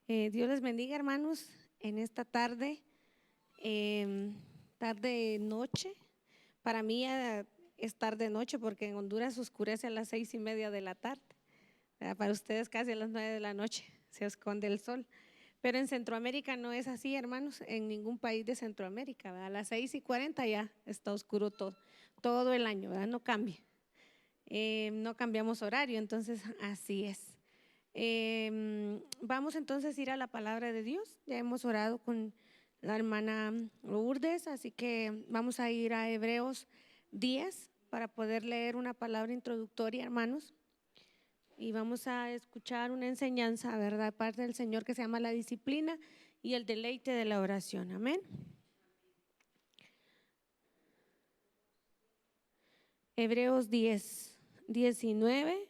Dios les bendiga, hermanos, en esta tarde, tarde-noche. Para mí es tarde-noche porque en Honduras oscurece a las 6:30 de la tarde. Para ustedes casi a las 9 de la noche se esconde el sol. Pero en Centroamérica no es así, hermanos, en ningún país de Centroamérica, ¿verdad? A las 6:40 ya está oscuro todo el año, ¿verdad? No cambia. No cambiamos horario, entonces así es. Vamos entonces a ir a la palabra de Dios. Ya hemos orado con la hermana Lourdes, así que vamos a ir a Hebreos 10 para poder leer una palabra introductoria, hermanos. Y vamos a escuchar una enseñanza, ¿verdad?, parte del Señor que se llama la disciplina y el deleite de la oración. Amén. Hebreos 10, 19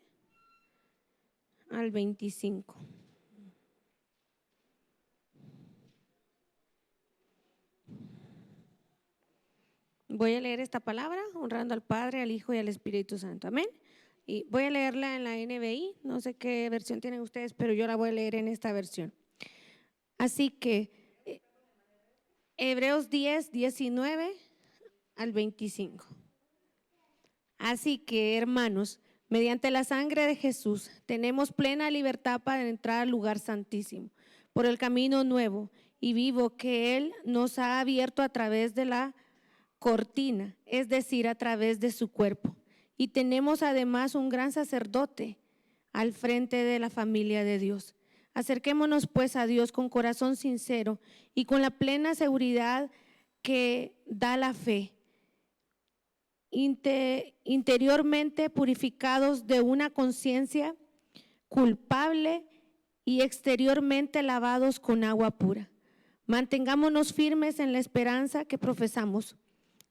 al 25. Voy a leer esta palabra honrando al Padre, al Hijo y al Espíritu Santo. Amén. Y voy a leerla en la NBI, no sé qué versión tienen ustedes, pero yo la voy a leer en esta versión. Así que Hebreos 10, 19 al 25. Así que, hermanos, mediante la sangre de Jesús tenemos plena libertad para entrar al lugar santísimo, por el camino nuevo y vivo que Él nos ha abierto a través de la cortina, es decir, a través de su cuerpo. Y tenemos además un gran sacerdote al frente de la familia de Dios. Acerquémonos pues a Dios con corazón sincero y con la plena seguridad que da la fe, interiormente purificados de una conciencia culpable y exteriormente lavados con agua pura. Mantengámonos firmes en la esperanza que profesamos,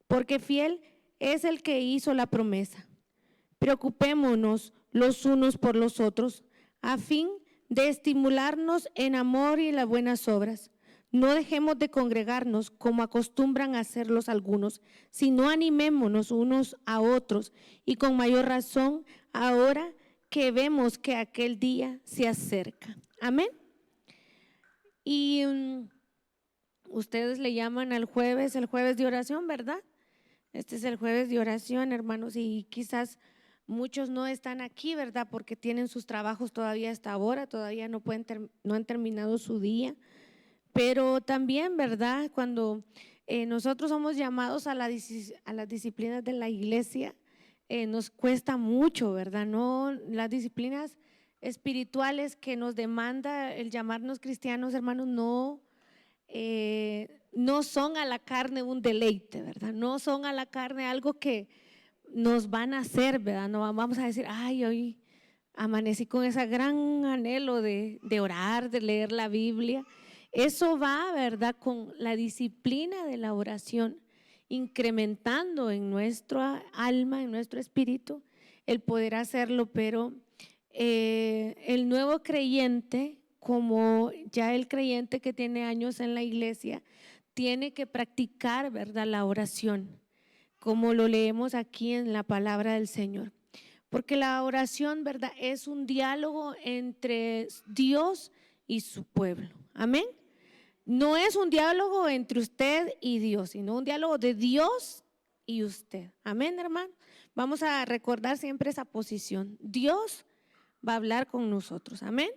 porque fiel es el que hizo la promesa. Preocupémonos los unos por los otros, a fin de estimularnos en amor y en las buenas obras. No dejemos de congregarnos como acostumbran a hacerlos algunos, sino animémonos unos a otros, y con mayor razón ahora que vemos que aquel día se acerca. Amén. Y ustedes le llaman al jueves el jueves de oración, ¿verdad? Este es el jueves de oración, hermanos, y quizás muchos no están aquí, ¿verdad? Porque tienen sus trabajos todavía hasta ahora, todavía no han terminado su día. Pero también, ¿verdad? Cuando nosotros somos llamados a las disciplinas de la iglesia, nos cuesta mucho, ¿verdad? No, las disciplinas espirituales que nos demanda el llamarnos cristianos, hermanos, no son a la carne un deleite, ¿verdad? No son a la carne algo que nos van a hacer, ¿verdad? No vamos a decir, ay, hoy amanecí con ese gran anhelo de orar, de leer la Biblia. Eso va, ¿verdad?, con la disciplina de la oración, incrementando en nuestra alma, en nuestro espíritu, el poder hacerlo. Pero el nuevo creyente, como ya el creyente que tiene años en la iglesia, tiene que practicar, ¿verdad?, la oración, como lo leemos aquí en la palabra del Señor. Porque la oración, ¿verdad?, es un diálogo entre Dios y su pueblo. Amén. No es un diálogo entre usted y Dios, sino un diálogo de Dios y usted. Amén, hermano. Vamos a recordar siempre esa posición. Dios va a hablar con nosotros. Amén.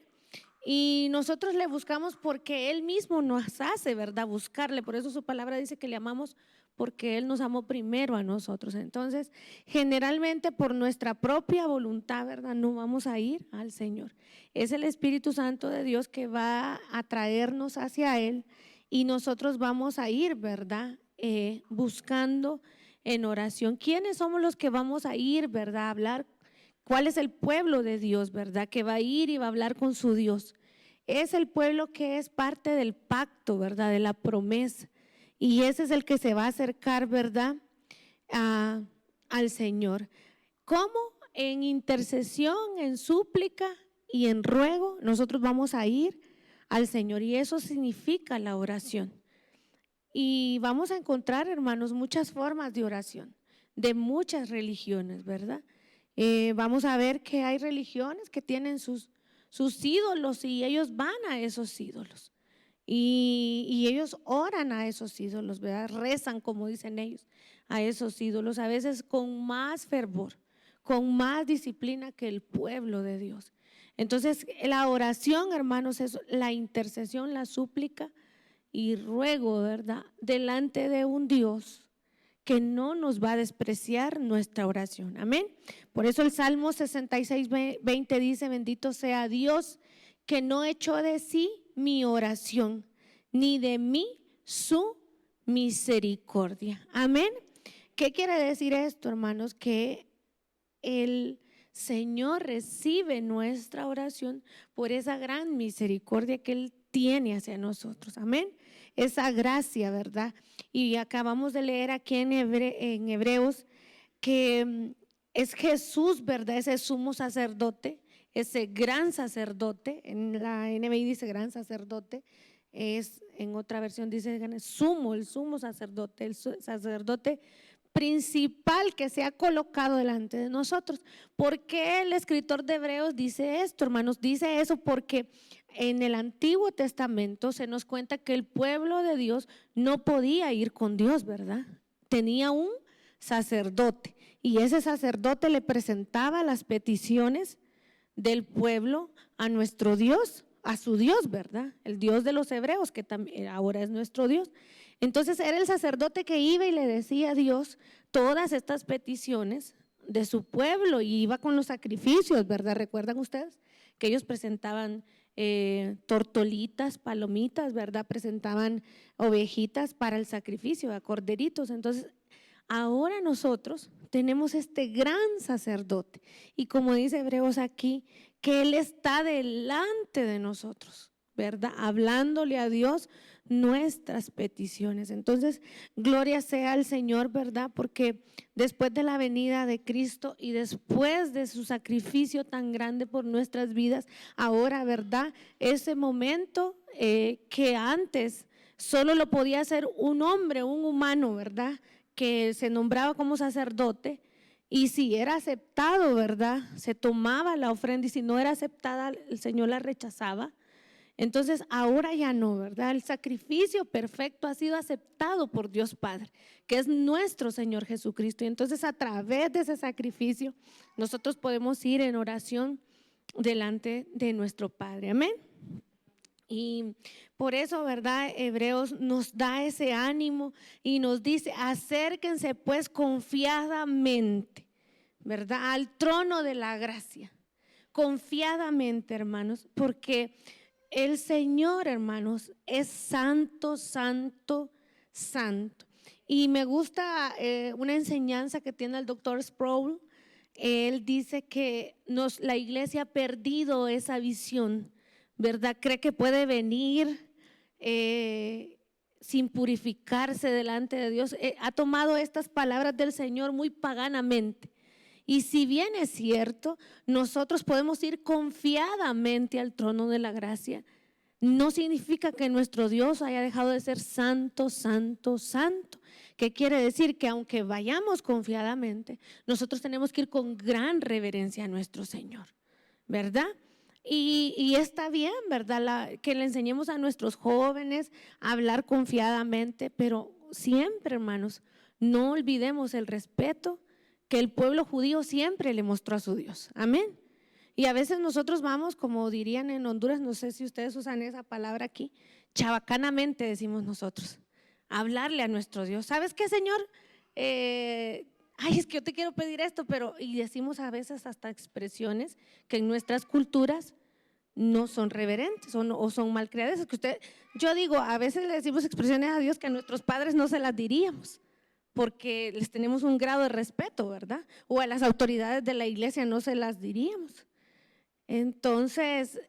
Y nosotros le buscamos porque Él mismo nos hace, ¿verdad?, buscarle. Por eso su palabra dice que le amamos porque Él nos amó primero a nosotros. Entonces, generalmente por nuestra propia voluntad, ¿verdad?, no vamos a ir al Señor. Es el Espíritu Santo de Dios que va a traernos hacia Él y nosotros vamos a ir, ¿verdad?, buscando en oración. ¿Quiénes somos los que vamos a ir, ¿verdad?, a hablar? ¿Cuál es el pueblo de Dios, verdad, que va a ir y va a hablar con su Dios? Es el pueblo que es parte del pacto, ¿verdad?, de la promesa. Y ese es el que se va a acercar, ¿verdad?, al Señor. ¿Cómo? En intercesión, en súplica y en ruego, nosotros vamos a ir al Señor. Y eso significa la oración. Y vamos a encontrar, hermanos, muchas formas de oración, de muchas religiones, ¿verdad? Vamos a ver que hay religiones que tienen sus sus ídolos y ellos van a esos ídolos. Y ellos oran a esos ídolos, ¿verdad? Rezan, como dicen ellos, a esos ídolos, a veces con más fervor, con más disciplina que el pueblo de Dios. Entonces, la oración, hermanos, es la intercesión, la súplica y ruego, ¿verdad? Delante de un Dios que no nos va a despreciar nuestra oración. Amén. Por eso el Salmo 66:20 dice: bendito sea Dios que no echó de sí mi oración, ni de mí su misericordia. Amén. ¿Qué quiere decir esto, hermanos? Que el Señor recibe nuestra oración por esa gran misericordia que Él tiene hacia nosotros. Amén. Esa gracia, ¿verdad? Y acabamos de leer aquí en Hebreos que es Jesús, ¿verdad? Ese sumo sacerdote, ese gran sacerdote. En la NBI dice gran sacerdote, en otra versión dice el sumo sacerdote, el sacerdote principal que se ha colocado delante de nosotros. ¿Por qué el escritor de Hebreos dice esto, hermanos? Dice eso porque en el Antiguo Testamento se nos cuenta que el pueblo de Dios no podía ir con Dios, ¿verdad? Tenía un sacerdote y ese sacerdote le presentaba las peticiones del pueblo a nuestro Dios, a su Dios, ¿verdad? El Dios de los hebreos, que también ahora es nuestro Dios. Entonces era el sacerdote que iba y le decía a Dios todas estas peticiones de su pueblo y iba con los sacrificios, ¿verdad? ¿Recuerdan ustedes? Que ellos presentaban tortolitas, palomitas, ¿verdad? Presentaban ovejitas para el sacrificio, a corderitos. Entonces ahora nosotros tenemos este gran sacerdote y como dice Hebreos aquí, que Él está delante de nosotros, ¿verdad? Hablándole a Dios nuestras peticiones. Entonces, gloria sea al Señor, ¿verdad? Porque después de la venida de Cristo y después de su sacrificio tan grande por nuestras vidas, ahora, ¿verdad? Ese momento que antes solo lo podía hacer un hombre, un humano, ¿verdad? Que se nombraba como sacerdote. Y si era aceptado, ¿verdad? Se tomaba la ofrenda y si no era aceptada, el Señor la rechazaba. Entonces ahora ya no, ¿verdad? El sacrificio perfecto ha sido aceptado por Dios Padre, que es nuestro Señor Jesucristo. Y entonces a través de ese sacrificio nosotros podemos ir en oración delante de nuestro Padre. Amén. Y por eso, ¿verdad? Hebreos nos da ese ánimo y nos dice: acérquense pues confiadamente, ¿verdad? Al trono de la gracia, confiadamente, hermanos, porque el Señor, hermanos, es santo, santo, santo. Y me gusta una enseñanza que tiene el doctor Sproul. Él dice que la iglesia ha perdido esa visión, ¿verdad? Cree que puede venir sin purificarse delante de Dios. Ha tomado estas palabras del Señor muy paganamente. Y si bien es cierto, nosotros podemos ir confiadamente al trono de la gracia, no significa que nuestro Dios haya dejado de ser santo, santo, santo. ¿Qué quiere decir? Que aunque vayamos confiadamente, nosotros tenemos que ir con gran reverencia a nuestro Señor, ¿verdad? Y está bien, ¿verdad? Que le enseñemos a nuestros jóvenes a hablar confiadamente, pero siempre, hermanos, no olvidemos el respeto que el pueblo judío siempre le mostró a su Dios. Amén. Y a veces nosotros vamos, como dirían en Honduras, no sé si ustedes usan esa palabra aquí, chabacanamente decimos nosotros, hablarle a nuestro Dios. ¿Sabes qué, Señor? Ay, es que yo te quiero pedir esto, pero, y decimos a veces hasta expresiones que en nuestras culturas no son reverentes o son malcriadas. Yo digo, a veces le decimos expresiones a Dios que a nuestros padres no se las diríamos, porque les tenemos un grado de respeto, ¿verdad? O a las autoridades de la iglesia no se las diríamos. Entonces,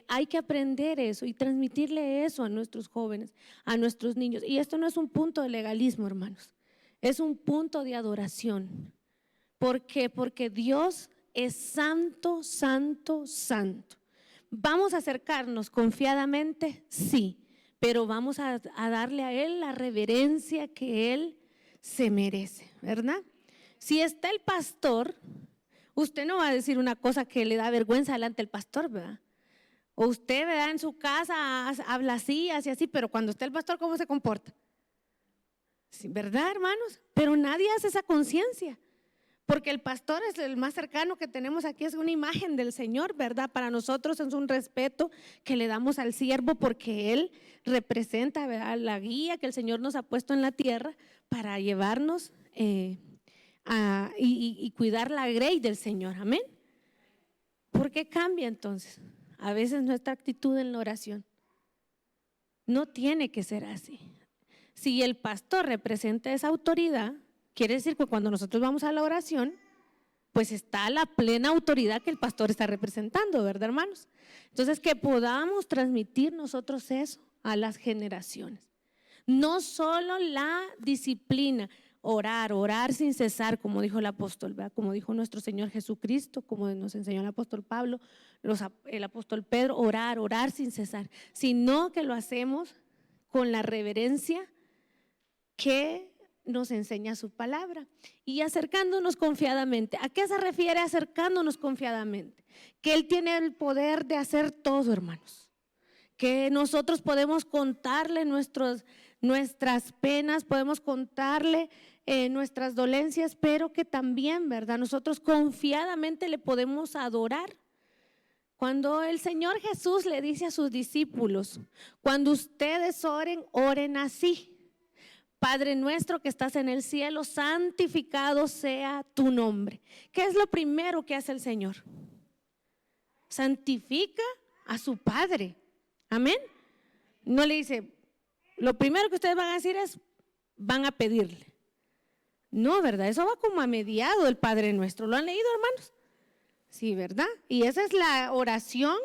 hay que aprender eso y transmitirle eso a nuestros jóvenes, a nuestros niños. Y esto no es un punto de legalismo, hermanos, es un punto de adoración. ¿Por qué? Porque Dios es santo, santo, santo. ¿Vamos a acercarnos confiadamente? Sí, pero vamos a darle a Él la reverencia que Él se merece, ¿verdad? Si está el pastor, usted no va a decir una cosa que le da vergüenza delante del pastor, ¿verdad? O usted, ¿verdad?, en su casa habla así, así, pero cuando está el pastor, ¿cómo se comporta? Sí, ¿verdad, hermanos? Pero nadie hace esa conciencia. Porque el pastor es el más cercano que tenemos aquí, es una imagen del Señor, ¿verdad? Para nosotros es un respeto que le damos al siervo porque él representa, ¿verdad?, la guía que el Señor nos ha puesto en la tierra para llevarnos y cuidar la grey del Señor, amén. ¿Por qué cambia entonces? A veces nuestra actitud en la oración no tiene que ser así. Si el pastor representa esa autoridad, quiere decir que cuando nosotros vamos a la oración, pues está la plena autoridad que el pastor está representando, ¿verdad, hermanos? Entonces, que podamos transmitir nosotros eso a las generaciones. No solo la disciplina, orar sin cesar, como dijo el apóstol, ¿verdad?, como dijo nuestro Señor Jesucristo, como nos enseñó el apóstol Pablo, el apóstol Pedro, orar sin cesar, sino que lo hacemos con la reverencia que nos enseña su palabra y acercándonos confiadamente. ¿A qué se refiere acercándonos confiadamente? Que Él tiene el poder de hacer todo, hermanos. Que nosotros podemos contarle nuestras penas, podemos contarle nuestras dolencias, pero que también, ¿verdad?, nosotros confiadamente le podemos adorar. Cuando el Señor Jesús le dice a sus discípulos, cuando ustedes oren, oren así: Padre nuestro que estás en el cielo, santificado sea tu nombre. ¿Qué es lo primero que hace el Señor? Santifica a su Padre. Amén. No le dice, lo primero que ustedes van a decir es, van a pedirle. No, ¿verdad? Eso va como a mediado el Padre nuestro. ¿Lo han leído, hermanos? Sí, ¿verdad? Y esa es la oración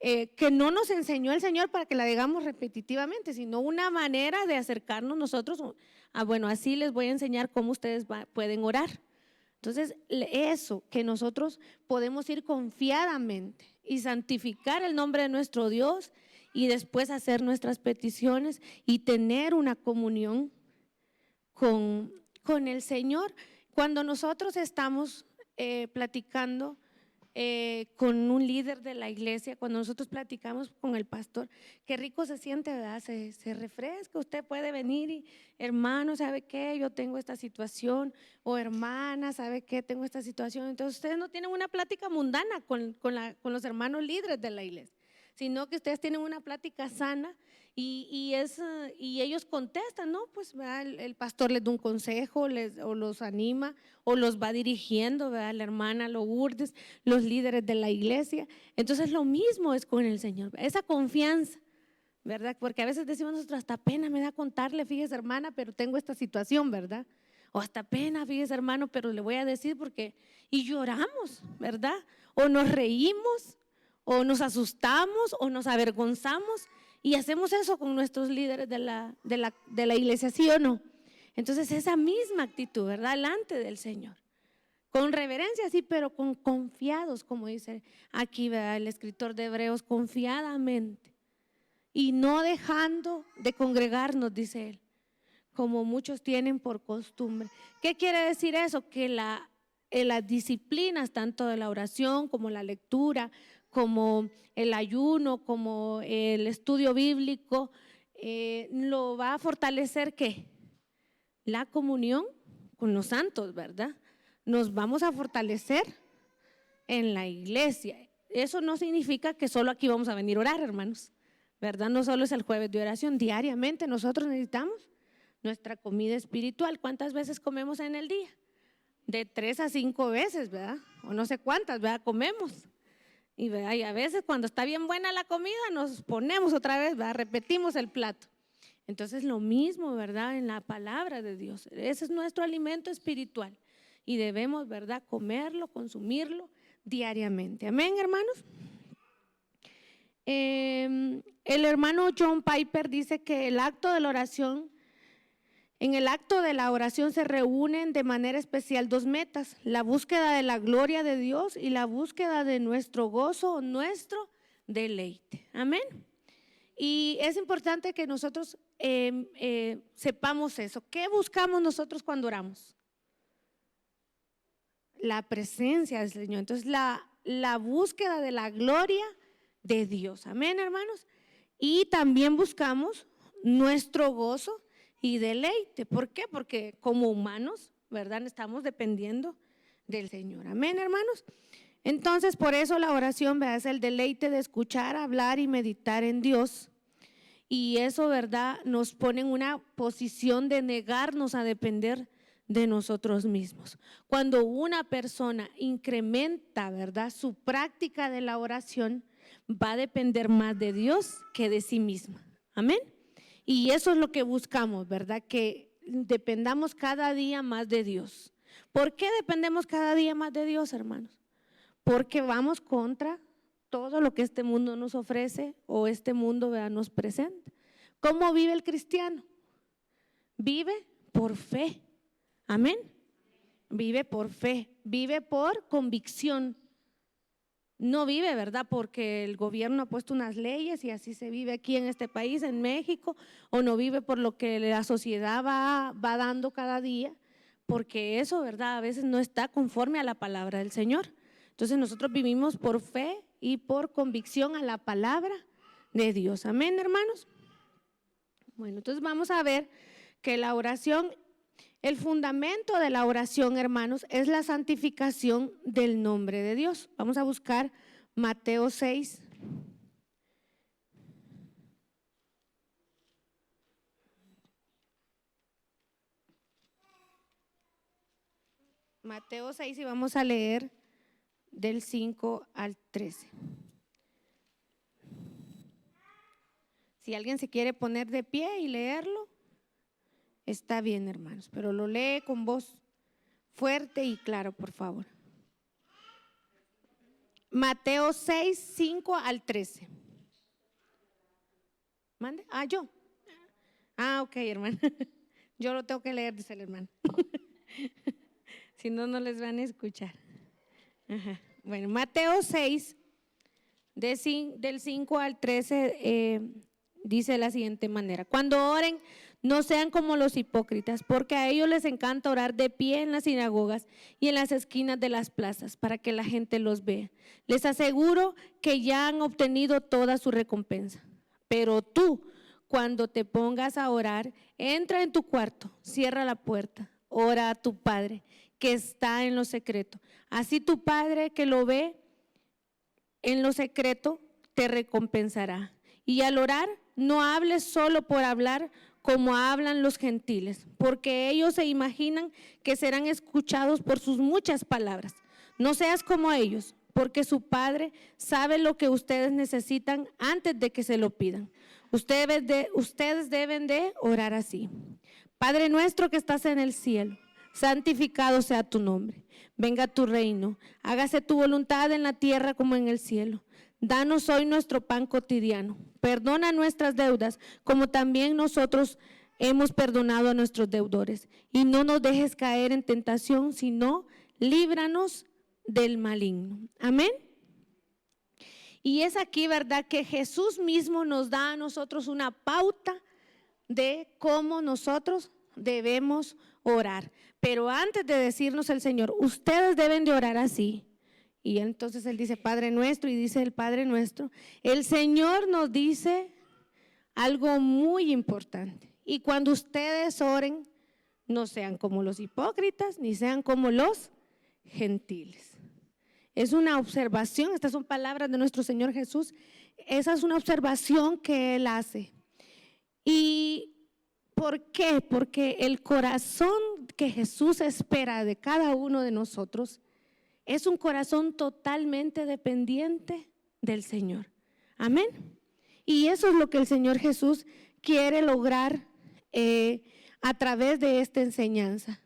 que no nos enseñó el Señor para que la digamos repetitivamente, sino una manera de acercarnos nosotros bueno, así les voy a enseñar cómo ustedes pueden orar. Entonces, eso, que nosotros podemos ir confiadamente y santificar el nombre de nuestro Dios y después hacer nuestras peticiones y tener una comunión con el Señor. Cuando nosotros estamos platicando con un líder de la iglesia, cuando nosotros platicamos con el pastor, qué rico se siente, ¿verdad? Se refresca, usted puede venir y, hermano, ¿sabe qué? Yo tengo esta situación, o hermana, ¿sabe qué? Tengo esta situación. Entonces ustedes no tienen una plática mundana con los hermanos líderes de la iglesia, sino que ustedes tienen una plática sana y ellos contestan, ¿no? Pues el pastor les da un consejo, o los anima, o los va dirigiendo, ¿verdad?, la hermana Lourdes, los líderes de la iglesia. Entonces lo mismo es con el Señor, esa confianza, ¿verdad? Porque a veces decimos nosotros, hasta pena me da contarle, fíjese, hermana, pero tengo esta situación, ¿verdad? O hasta pena, fíjese, hermano, pero le voy a decir porque, y lloramos, ¿verdad? O nos reímos, o nos asustamos, o nos avergonzamos, y hacemos eso con nuestros líderes de la iglesia, ¿sí o no? Entonces esa misma actitud, ¿verdad?, delante del Señor, con reverencia, sí, pero con confiados, como dice aquí, ¿verdad?, el escritor de Hebreos, confiadamente, y no dejando de congregarnos, dice él, como muchos tienen por costumbre. ¿Qué quiere decir eso? Que las disciplinas, tanto de la oración como la lectura, como el ayuno, como el estudio bíblico, lo va a fortalecer, ¿qué? La comunión con los santos, ¿verdad? Nos vamos a fortalecer en la iglesia. Eso no significa que solo aquí vamos a venir a orar, hermanos, ¿verdad? No solo es el jueves de oración, diariamente nosotros necesitamos nuestra comida espiritual. ¿Cuántas veces comemos en el día? De 3 a 5 veces, ¿verdad? O no sé cuántas, ¿verdad? Comemos. Y a veces cuando está bien buena la comida nos ponemos otra vez, ¿verdad?, repetimos el plato. Entonces lo mismo, ¿verdad?, en la palabra de Dios. Ese es nuestro alimento espiritual y debemos, ¿verdad?, comerlo, consumirlo diariamente. Amén, hermanos. El hermano John Piper dice que en el acto de la oración se reúnen de manera especial dos metas: la búsqueda de la gloria de Dios y la búsqueda de nuestro gozo, nuestro deleite. Amén. Y es importante que nosotros sepamos eso. ¿Qué buscamos nosotros cuando oramos? La presencia del Señor. Entonces la búsqueda de la gloria de Dios. Amén, hermanos. Y también buscamos nuestro gozo y deleite. ¿Por qué? Porque como humanos, ¿verdad? Estamos dependiendo del Señor. Amén, hermanos. Entonces, por eso la oración, ¿verdad? Es el deleite de escuchar, hablar y meditar en Dios. Y eso, ¿verdad? Nos pone en una posición de negarnos a depender de nosotros mismos. Cuando una persona incrementa, ¿verdad?, su práctica de la oración, va a depender más de Dios que de sí misma. Amén. Y eso es lo que buscamos, ¿verdad? Que dependamos cada día más de Dios. ¿Por qué dependemos cada día más de Dios, hermanos? Porque vamos contra todo lo que este mundo nos ofrece o este mundo, ¿verdad?, nos presenta. ¿Cómo vive el cristiano? Vive por fe. Amén. Vive por fe, vive por convicción. No vive, ¿verdad?, porque el gobierno ha puesto unas leyes y así se vive aquí en este país, en México, o no vive por lo que la sociedad va dando cada día, porque eso, ¿verdad?, a veces no está conforme a la palabra del Señor. Entonces nosotros vivimos por fe y por convicción a la palabra de Dios. Amén, hermanos. Bueno, entonces vamos a ver que la oración, el fundamento de la oración, hermanos, es la santificación del nombre de Dios. Vamos a buscar Mateo 6. Mateo 6 y vamos a leer del 5 al 13. Si alguien se quiere poner de pie y leerlo, está bien, hermanos, pero lo lee con voz fuerte y claro, por favor. Mateo 6, 5 al 13. ¿Mande? Yo. Ok, hermano. Yo lo tengo que leer, dice el hermano. Si no, no les van a escuchar. Ajá. Bueno, Mateo 6, del 5 al 13, dice de la siguiente manera: cuando oren, no sean como los hipócritas, porque a ellos les encanta orar de pie en las sinagogas y en las esquinas de las plazas para que la gente los vea. Les aseguro que ya han obtenido toda su recompensa. Pero tú, cuando te pongas a orar, entra en tu cuarto, cierra la puerta, ora a tu Padre que está en lo secreto. Así tu Padre que lo ve en lo secreto te recompensará. Y al orar, no hables solo por hablar como hablan los gentiles, porque ellos se imaginan que serán escuchados por sus muchas palabras. No seas como ellos, porque su Padre sabe lo que ustedes necesitan antes de que se lo pidan. Ustedes deben de orar así: Padre nuestro que estás en el cielo, santificado sea tu nombre. Venga tu reino, hágase tu voluntad en la tierra como en el cielo. Danos hoy nuestro pan cotidiano. Perdona nuestras deudas como también nosotros hemos perdonado a nuestros deudores. Y no nos dejes caer en tentación, sino líbranos del maligno. Amén. Y es aquí, ¿verdad?, que Jesús mismo nos da a nosotros una pauta de cómo nosotros debemos orar. Pero antes de decirnos el Señor, ustedes deben de orar así. Y entonces Él dice Padre nuestro y dice el Padre nuestro. El Señor nos dice algo muy importante. Y cuando ustedes oren, no sean como los hipócritas, ni sean como los gentiles. Es una observación, estas son palabras de nuestro Señor Jesús. Esa es una observación que Él hace. ¿Y por qué? Porque el corazón que Jesús espera de cada uno de nosotros es un corazón totalmente dependiente del Señor. Amén. Y eso es lo que el Señor Jesús quiere lograr a través de esta enseñanza.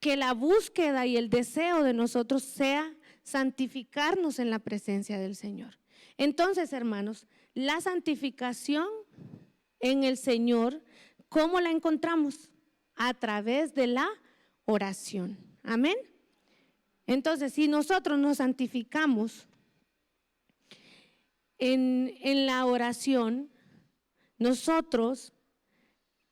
Que la búsqueda y el deseo de nosotros sea santificarnos en la presencia del Señor. Entonces, hermanos, la santificación en el Señor, ¿cómo la encontramos? A través de la oración. Amén. Entonces, si nosotros nos santificamos en la oración, nosotros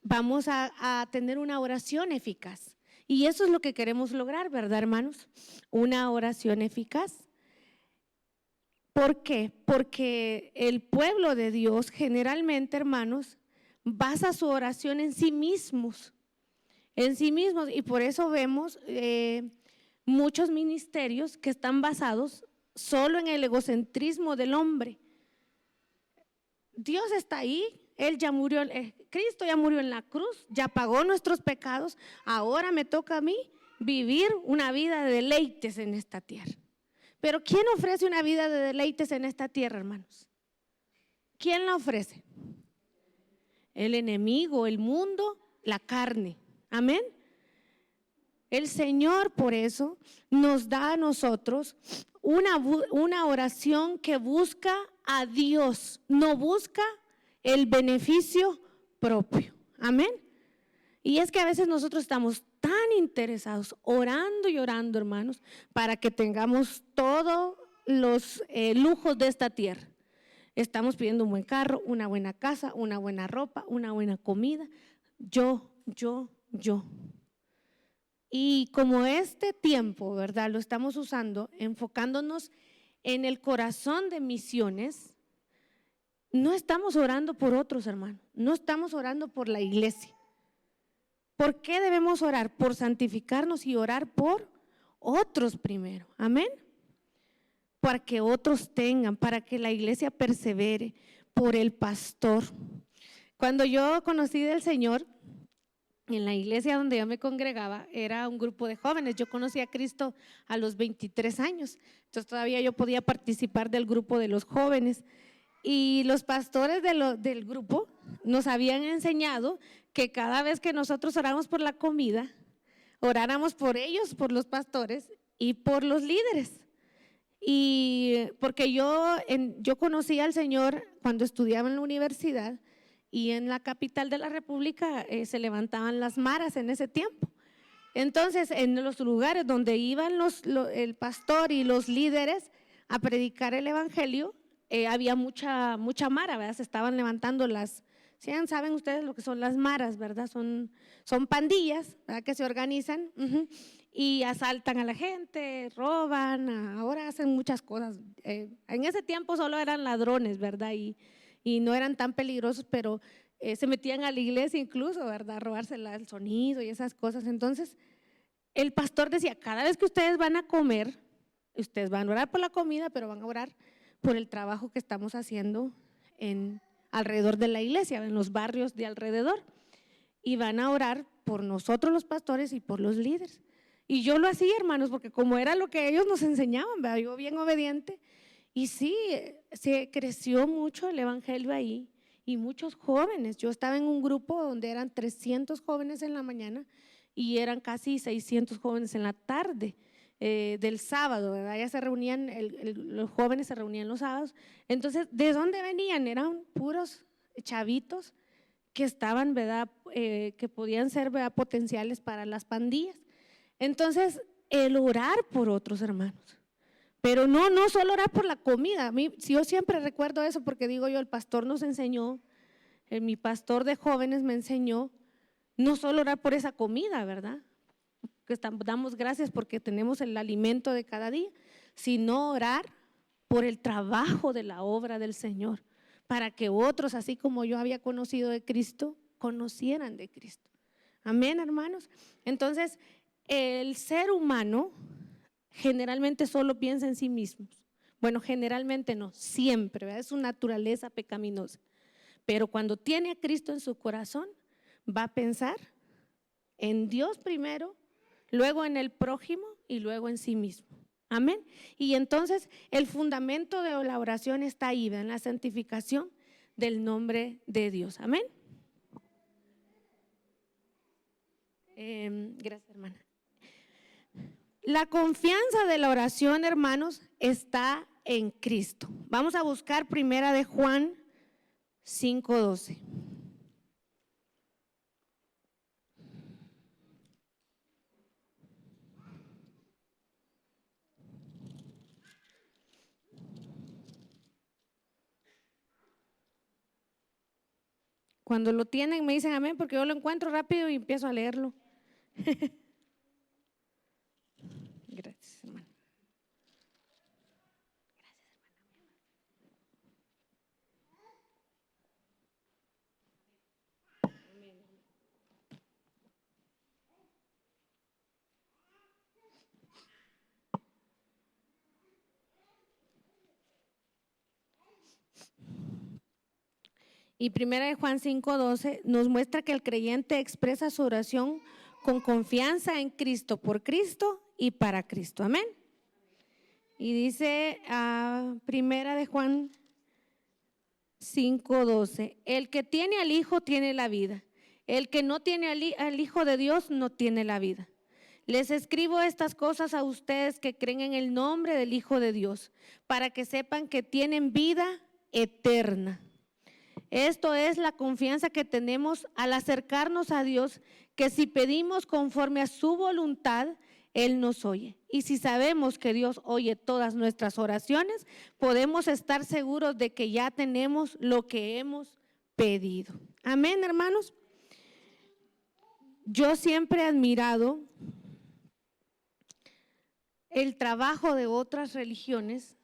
vamos a tener una oración eficaz. Y eso es lo que queremos lograr, ¿verdad, hermanos? Una oración eficaz. ¿Por qué? Porque el pueblo de Dios generalmente, hermanos, basa su oración en sí mismos, y por eso vemos muchos ministerios que están basados solo en el egocentrismo del hombre. Dios está ahí, Él ya murió, Cristo ya murió en la cruz, ya pagó nuestros pecados, ahora me toca a mí vivir una vida de deleites en esta tierra. Pero ¿quién ofrece una vida de deleites en esta tierra, hermanos? ¿Quién la ofrece? El enemigo, el mundo, la carne. Amén. El Señor por eso nos da a nosotros una oración que busca a Dios, no busca el beneficio propio. Amén. Y es que a veces nosotros estamos tan interesados orando y orando, hermanos, para que tengamos todos los lujos de esta tierra. Estamos pidiendo un buen carro, una buena casa, una buena ropa, una buena comida. Yo. Y como este tiempo, ¿verdad? Lo estamos usando enfocándonos en el corazón de misiones, no estamos orando por otros, hermanos, no estamos orando por la iglesia. ¿Por qué debemos orar? Por santificarnos y orar por otros primero, amén. Para que otros tengan, para que la iglesia persevere, por el pastor. Cuando yo conocí del Señor, en la iglesia donde yo me congregaba, era un grupo de jóvenes. Yo conocí a Cristo a los 23 años, entonces todavía yo podía participar del grupo de los jóvenes. Y los pastores del grupo nos habían enseñado que cada vez que nosotros oramos por la comida, oráramos por ellos, por los pastores y por los líderes. Y porque yo conocí al Señor cuando estudiaba en la universidad, y en la capital de la República se levantaban las maras en ese tiempo. Entonces, en los lugares donde iban el pastor y los líderes a predicar el evangelio, había mucha mara, ¿verdad? Se estaban levantando saben ustedes lo que son las maras, ¿verdad? Son pandillas, ¿verdad? Que se organizan y asaltan a la gente, roban, ahora hacen muchas cosas. En ese tiempo solo eran ladrones, ¿verdad? Y no eran tan peligrosos, pero se metían a la iglesia incluso, ¿verdad? A robarse el sonido y esas cosas. Entonces, el pastor decía, cada vez que ustedes van a comer, ustedes van a orar por la comida, pero van a orar por el trabajo que estamos haciendo alrededor de la iglesia, en los barrios de alrededor. Y van a orar por nosotros los pastores y por los líderes. Y yo lo hacía, hermanos, porque como era lo que ellos nos enseñaban, ¿verdad? Yo bien obediente. Y sí, se creció mucho el evangelio ahí y muchos jóvenes. Yo estaba en un grupo donde eran 300 jóvenes en la mañana y eran casi 600 jóvenes en la tarde del sábado, ¿verdad? Ya se reunían, los jóvenes se reunían los sábados. Entonces, ¿de dónde venían? Eran puros chavitos que estaban, ¿verdad? Que podían ser, ¿verdad? Potenciales para las pandillas. Entonces, el orar por otros hermanos. Pero no solo orar por la comida. Yo siempre recuerdo eso porque digo yo, el pastor nos enseñó, mi pastor de jóvenes me enseñó, no solo orar por esa comida, ¿verdad? Que damos gracias porque tenemos el alimento de cada día, sino orar por el trabajo de la obra del Señor, para que otros, así como yo había conocido de Cristo, conocieran de Cristo. Amén, hermanos. Entonces, el ser humano generalmente solo piensa en sí mismo. Bueno, generalmente no, siempre, ¿verdad? Es su naturaleza pecaminosa. Pero cuando tiene a Cristo en su corazón, va a pensar en Dios primero, luego en el prójimo y luego en sí mismo. Amén. Y entonces el fundamento de la oración está ahí, en la santificación del nombre de Dios. Amén. Gracias, hermana. La confianza de la oración, hermanos, está en Cristo. Vamos a buscar primera de Juan 5:12. Cuando lo tienen me dicen amén, porque yo lo encuentro rápido y empiezo a leerlo. Gracias, hermano. Y 1 Juan 5:12 nos muestra que el creyente expresa su oración con confianza en Cristo, por Cristo y para Cristo. Amén. Y dice 1 Juan 5:12, el que tiene al Hijo tiene la vida. El que no tiene al Hijo de Dios no tiene la vida. Les escribo estas cosas a ustedes que creen en el nombre del Hijo de Dios, para que sepan que tienen vida eterna. Esto es la confianza que tenemos al acercarnos a Dios, que si pedimos conforme a su voluntad, Él nos oye. Y si sabemos que Dios oye todas nuestras oraciones, podemos estar seguros de que ya tenemos lo que hemos pedido. Amén, hermanos. Yo siempre he admirado el trabajo de otras religiones.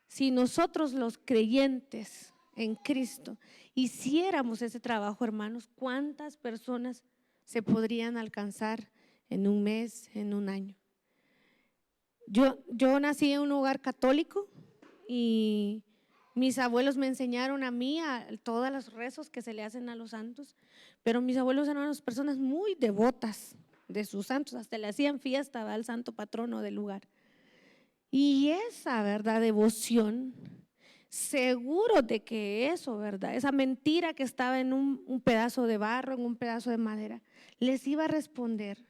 Si nosotros los creyentes en Cristo hiciéramos ese trabajo, hermanos, ¿cuántas personas se podrían alcanzar en un mes, en un año? Yo nací en un hogar católico y mis abuelos me enseñaron a mí a todos los rezos que se le hacen a los santos, pero mis abuelos eran unas personas muy devotas de sus santos, hasta le hacían fiesta al santo patrono del lugar. Y esa, ¿verdad?, devoción, seguro de que eso, ¿verdad?, esa mentira que estaba en un pedazo de barro, en un pedazo de madera, les iba a responder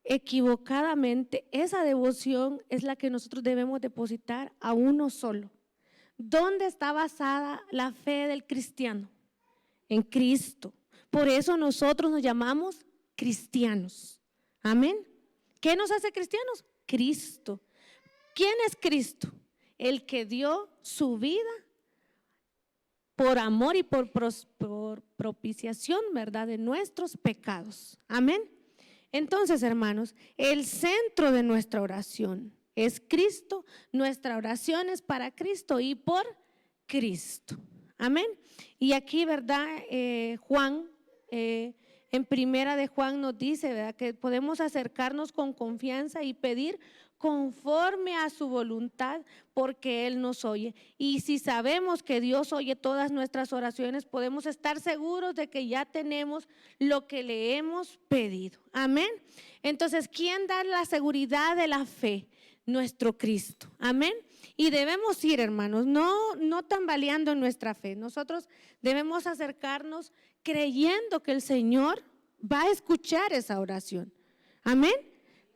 equivocadamente. Esa devoción es la que nosotros debemos depositar a uno solo. ¿Dónde está basada la fe del cristiano? En Cristo. Por eso nosotros nos llamamos cristianos. Amén. ¿Qué nos hace cristianos? Cristo. ¿Quién es Cristo? El que dio su vida por amor y por propiciación, ¿verdad?, de nuestros pecados. Amén. Entonces, hermanos, el centro de nuestra oración es Cristo. Nuestra oración es para Cristo y por Cristo. Amén. Y aquí, ¿verdad?, Juan, en primera de Juan nos dice, ¿verdad?, que podemos acercarnos con confianza y pedir conforme a su voluntad, porque Él nos oye. Y si sabemos que Dios oye todas nuestras oraciones, podemos estar seguros de que ya tenemos lo que le hemos pedido. Amén. Entonces, ¿quién da la seguridad de la fe? Nuestro Cristo. Amén. Y debemos ir, hermanos, no tambaleando en nuestra fe. Nosotros debemos acercarnos creyendo que el Señor va a escuchar esa oración. Amén.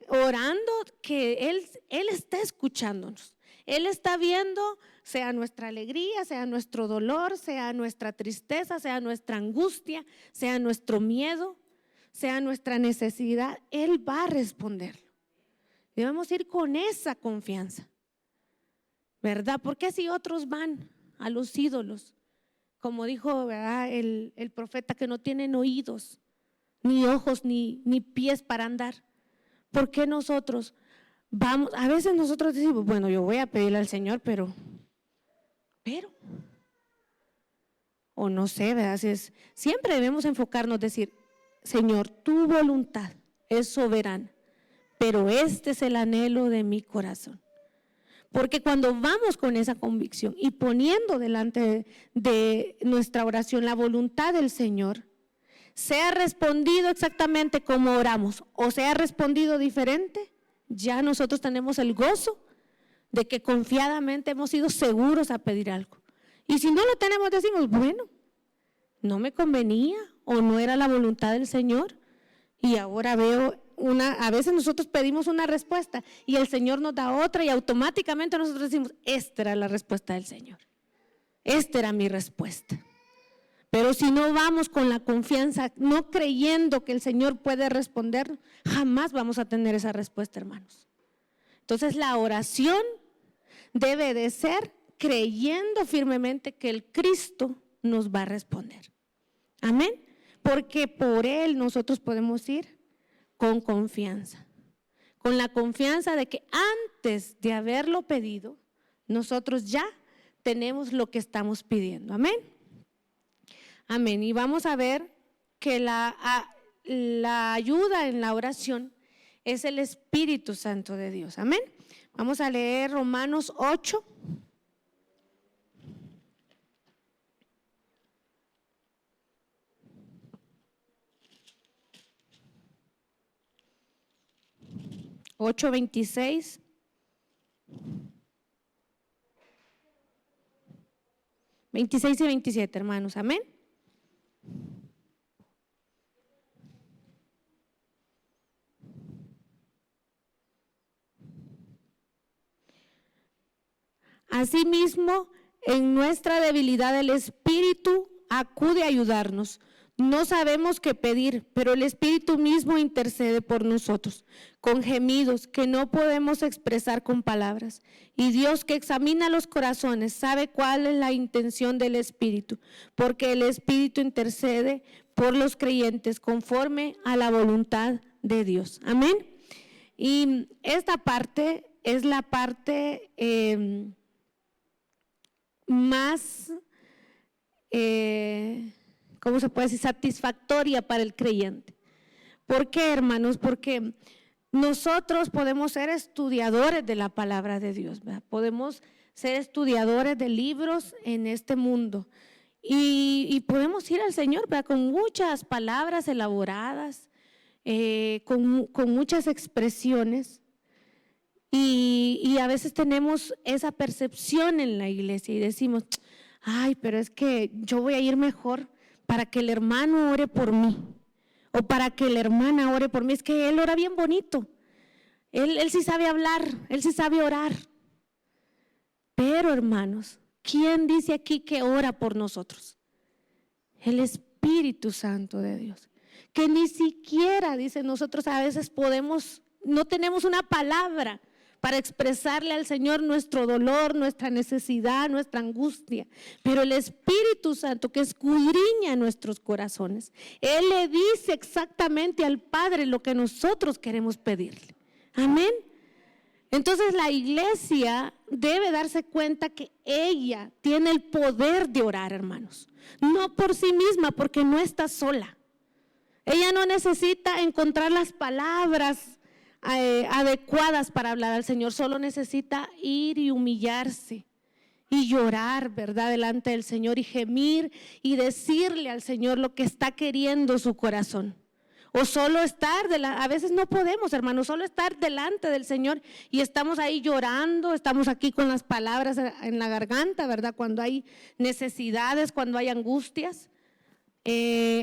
Orando que Él está escuchándonos. Él está viendo, sea nuestra alegría, sea nuestro dolor, sea nuestra tristeza, sea nuestra angustia, sea nuestro miedo, sea nuestra necesidad. Él va a responderlo. Debemos ir con esa confianza, ¿verdad? Porque si otros van a los ídolos, como dijo, ¿verdad?, el profeta, que no tienen oídos, ni ojos, ni pies para andar. ¿Por qué nosotros vamos? A veces nosotros decimos, bueno, yo voy a pedirle al Señor, pero, o no sé, ¿verdad? Siempre debemos enfocarnos, decir, Señor, tu voluntad es soberana, pero este es el anhelo de mi corazón. Porque cuando vamos con esa convicción y poniendo delante de nuestra oración la voluntad del Señor, sea respondido exactamente como oramos o sea respondido diferente, ya nosotros tenemos el gozo de que confiadamente hemos sido seguros a pedir algo. Y si no lo tenemos, decimos, bueno, no me convenía o no era la voluntad del Señor. Y ahora veo a veces nosotros pedimos una respuesta y el Señor nos da otra y automáticamente nosotros decimos, esta era la respuesta del Señor. Esta era mi respuesta. Pero si no vamos con la confianza, no creyendo que el Señor puede responder, jamás vamos a tener esa respuesta, hermanos. Entonces la oración debe de ser creyendo firmemente que el Cristo nos va a responder. Amén. Porque por Él nosotros podemos ir con confianza. Con la confianza de que antes de haberlo pedido, nosotros ya tenemos lo que estamos pidiendo. Amén. Amén. Y vamos a ver que la ayuda en la oración es el Espíritu Santo de Dios. Amén. Vamos a leer Romanos 8. 8:26. (26 y 27), hermanos, amén. Asimismo, en nuestra debilidad el Espíritu acude a ayudarnos. No sabemos qué pedir, pero el Espíritu mismo intercede por nosotros, con gemidos que no podemos expresar con palabras. Y Dios, que examina los corazones, sabe cuál es la intención del Espíritu, porque el Espíritu intercede por los creyentes conforme a la voluntad de Dios. Amén. Y esta parte es la parte más, ¿cómo se puede decir?, satisfactoria para el creyente. ¿Por qué, hermanos? Porque nosotros podemos ser estudiadores de la palabra de Dios, ¿verdad? Podemos ser estudiadores de libros en este mundo y podemos ir al Señor, ¿verdad?, con muchas palabras elaboradas, con muchas expresiones. Y a veces tenemos esa percepción en la iglesia y decimos, ay, pero es que yo voy a ir mejor para que el hermano ore por mí o para que la hermana ore por mí. Es que él ora bien bonito, él sí sabe hablar, él sí sabe orar. Pero, hermanos, ¿quién dice aquí que ora por nosotros? El Espíritu Santo de Dios, que ni siquiera, dice, nosotros a veces no tenemos una palabra para expresarle al Señor nuestro dolor, nuestra necesidad, nuestra angustia. Pero el Espíritu Santo, que escudriña nuestros corazones, Él le dice exactamente al Padre lo que nosotros queremos pedirle. Amén. Entonces la iglesia debe darse cuenta que ella tiene el poder de orar, hermanos. No por sí misma, porque no está sola. Ella no necesita encontrar las palabras adecuadas para hablar al Señor, solo necesita ir y humillarse y llorar, ¿verdad?, delante del Señor y gemir y decirle al Señor lo que está queriendo su corazón. O solo estar, a veces no podemos, hermanos, solo estar delante del Señor y estamos ahí llorando, estamos aquí con las palabras en la garganta, ¿verdad?, cuando hay necesidades, cuando hay angustias.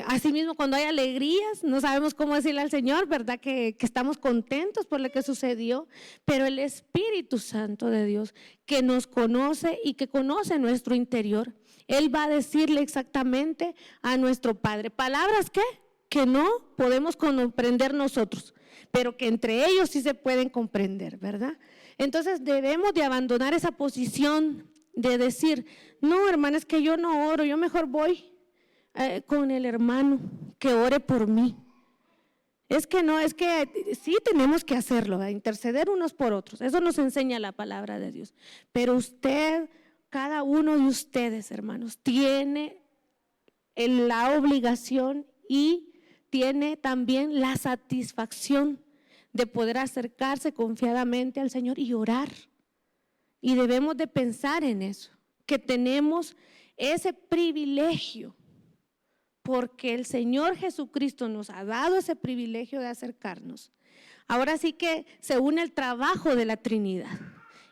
Asimismo, cuando hay alegrías, no sabemos cómo decirle al Señor, ¿verdad?, que estamos contentos por lo que sucedió, pero el Espíritu Santo de Dios, que nos conoce y que conoce nuestro interior, Él va a decirle exactamente a nuestro Padre palabras que no podemos comprender nosotros, pero que entre ellos sí se pueden comprender, ¿verdad? Entonces debemos de abandonar esa posición de decir, no, hermana, es que yo no oro, yo mejor voy con el hermano que ore por mí. Es que no, es que sí tenemos que hacerlo, ¿verdad?, interceder unos por otros, eso nos enseña la palabra de Dios. Pero usted, cada uno de ustedes, hermanos, tiene la obligación y tiene también la satisfacción de poder acercarse confiadamente al Señor y orar. Y debemos de pensar en eso, que tenemos ese privilegio, porque el Señor Jesucristo nos ha dado ese privilegio de acercarnos. Ahora sí que se une el trabajo de la Trinidad.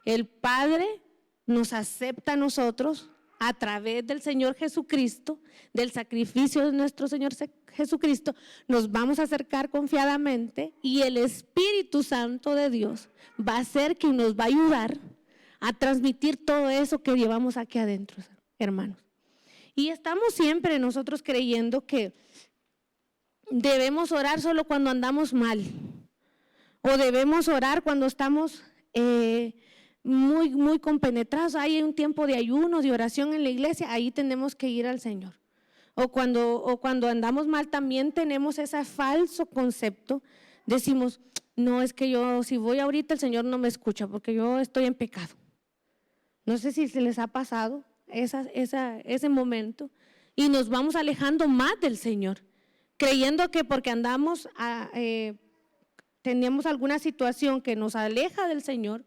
El Padre nos acepta a nosotros a través del Señor Jesucristo, del sacrificio de nuestro Señor Jesucristo, nos vamos a acercar confiadamente y el Espíritu Santo de Dios va a ser quien nos va a ayudar a transmitir todo eso que llevamos aquí adentro, hermanos. Y estamos siempre nosotros creyendo que debemos orar solo cuando andamos mal, o debemos orar cuando estamos muy compenetrados. Hay un tiempo de ayuno, de oración en la iglesia, ahí tenemos que ir al Señor. O cuando andamos mal también tenemos ese falso concepto, decimos, no, es que yo si voy ahorita el Señor no me escucha porque yo estoy en pecado. No sé si se les ha pasado ese momento y nos vamos alejando más del Señor, creyendo que porque tenemos alguna situación que nos aleja del Señor,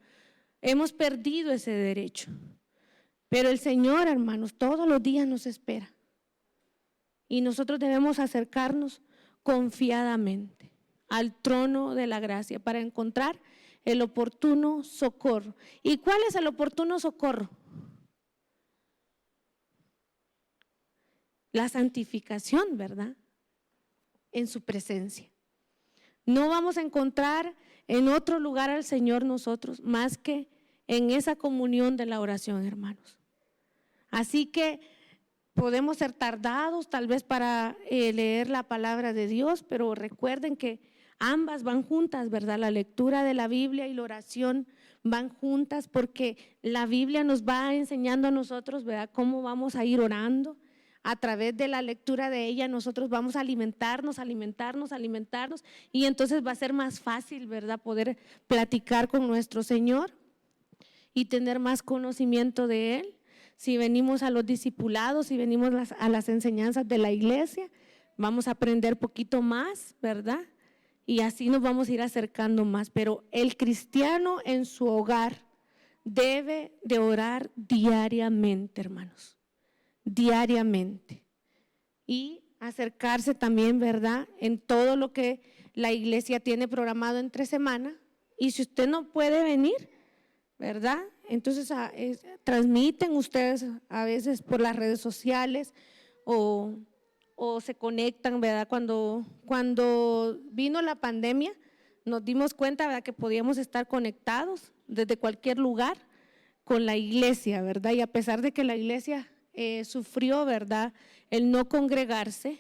hemos perdido ese derecho. Pero el Señor, hermanos, todos los días nos espera y nosotros debemos acercarnos confiadamente al trono de la gracia para encontrar el oportuno socorro. ¿Y cuál es el oportuno socorro? La santificación, ¿verdad? En su presencia. No vamos a encontrar en otro lugar al Señor nosotros más que en esa comunión de la oración, hermanos. Así que podemos ser tardados tal vez para leer la palabra de Dios, pero recuerden que ambas van juntas, ¿verdad? La lectura de la Biblia y la oración van juntas, porque la Biblia nos va enseñando a nosotros, ¿verdad?, cómo vamos a ir orando. A través de la lectura de ella nosotros vamos a alimentarnos y entonces va a ser más fácil, ¿verdad?, poder platicar con nuestro Señor y tener más conocimiento de Él. Si venimos a los discipulados, si venimos a las enseñanzas de la iglesia, vamos a aprender poquito más, ¿verdad? Y así nos vamos a ir acercando más. Pero el cristiano en su hogar debe de orar diariamente, hermanos, diariamente. Y acercarse también, ¿verdad?, en todo lo que la iglesia tiene programado entre semana. Y si usted no puede venir, ¿verdad?, entonces transmiten ustedes a veces por las redes sociales o se conectan, ¿verdad? Cuando vino la pandemia nos dimos cuenta, ¿verdad?, que podíamos estar conectados desde cualquier lugar con la iglesia, ¿verdad? Y a pesar de que la iglesia sufrió, ¿verdad?, el no congregarse,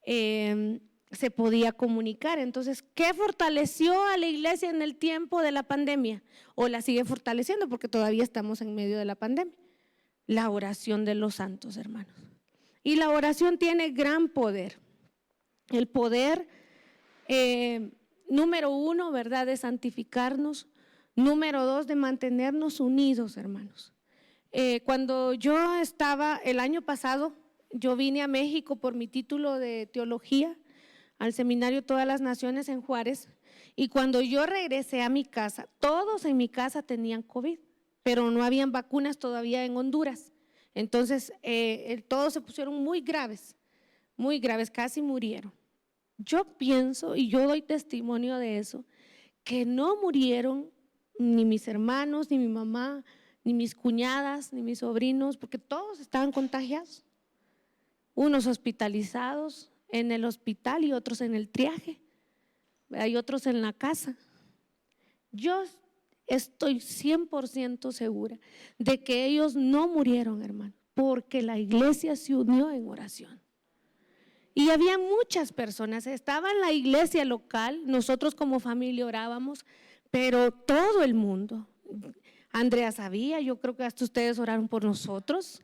se podía comunicar. Entonces, ¿qué fortaleció a la iglesia en el tiempo de la pandemia? ¿O la sigue fortaleciendo? Porque todavía estamos en medio de la pandemia. La oración de los santos, hermanos. Y la oración tiene gran poder. El poder, número 1, ¿verdad?, de santificarnos. Número 2, de mantenernos unidos, hermanos. Cuando yo estaba, el año pasado, yo vine a México por mi título de teología, al seminario Todas las Naciones en Juárez, y cuando yo regresé a mi casa, todos en mi casa tenían COVID, pero no habían vacunas todavía en Honduras. Entonces todos se pusieron muy graves, casi murieron. Yo pienso, y yo doy testimonio de eso, que no murieron ni mis hermanos, ni mi mamá, ni mis cuñadas, ni mis sobrinos, porque todos estaban contagiados, unos hospitalizados en el hospital y otros en el triaje, hay otros en la casa. Yo estoy 100% segura de que ellos no murieron, hermano, porque la iglesia se unió en oración. Y había muchas personas, estaba en la iglesia local, nosotros como familia orábamos, pero todo el mundo. Andrea sabía, yo creo que hasta ustedes oraron por nosotros.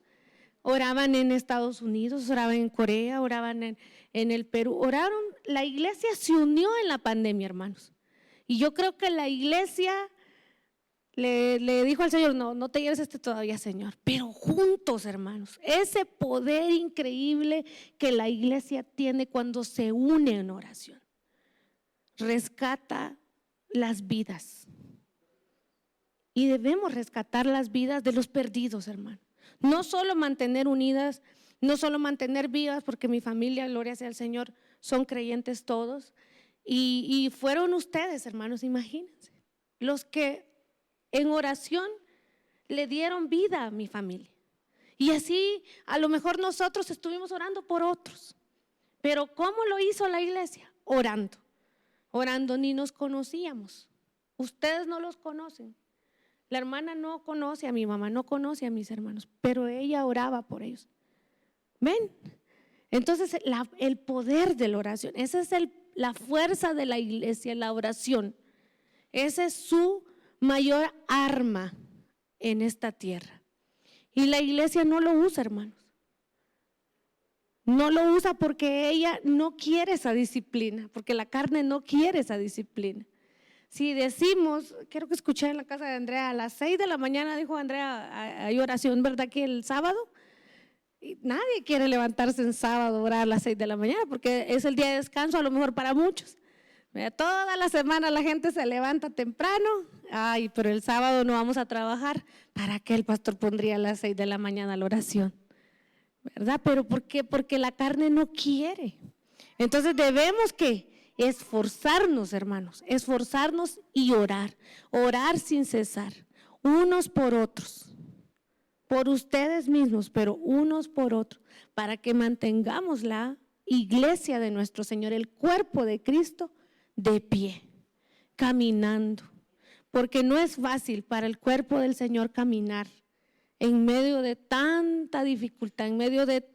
Oraban en Estados Unidos, oraban en Corea, oraban en el Perú, oraron. La iglesia se unió en la pandemia, hermanos. Y yo creo que la iglesia le dijo al Señor, no te lleves todavía, Señor, pero juntos, hermanos, ese poder increíble que la iglesia tiene cuando se une en oración, rescata las vidas. Y debemos rescatar las vidas de los perdidos, hermano. No solo mantener unidas, no solo mantener vivas, porque mi familia, gloria sea al Señor, son creyentes todos. Y fueron ustedes, hermanos, imagínense, los que en oración le dieron vida a mi familia. Y así a lo mejor nosotros estuvimos orando por otros. Pero ¿cómo lo hizo la iglesia? Orando, ni nos conocíamos. Ustedes no los conocen. La hermana no conoce a mi mamá, no conoce a mis hermanos, pero ella oraba por ellos. ¿Ven? Entonces el poder de la oración, esa es la fuerza de la iglesia, la oración. Esa es su mayor arma en esta tierra. Y la iglesia no lo usa, hermanos. No lo usa porque ella no quiere esa disciplina, porque la carne no quiere esa disciplina. Si decimos, quiero que escuché en la casa de Andrea, a las 6 de la mañana, dijo Andrea, hay oración, ¿verdad?, que el sábado. Y nadie quiere levantarse en sábado a orar a las 6 de la mañana porque es el día de descanso, a lo mejor para muchos. Toda la semana la gente se levanta temprano, pero el sábado no vamos a trabajar. ¿Para qué el pastor pondría a las 6 de la mañana la oración? ¿Verdad? ¿Pero por qué? Porque la carne no quiere. Entonces debemos que esforzarnos, hermanos, esforzarnos y orar, orar sin cesar, unos por otros, por ustedes mismos, pero unos por otros, para que mantengamos la iglesia de nuestro Señor, el cuerpo de Cristo, de pie, caminando, porque no es fácil para el cuerpo del Señor caminar en medio de tanta dificultad, en medio de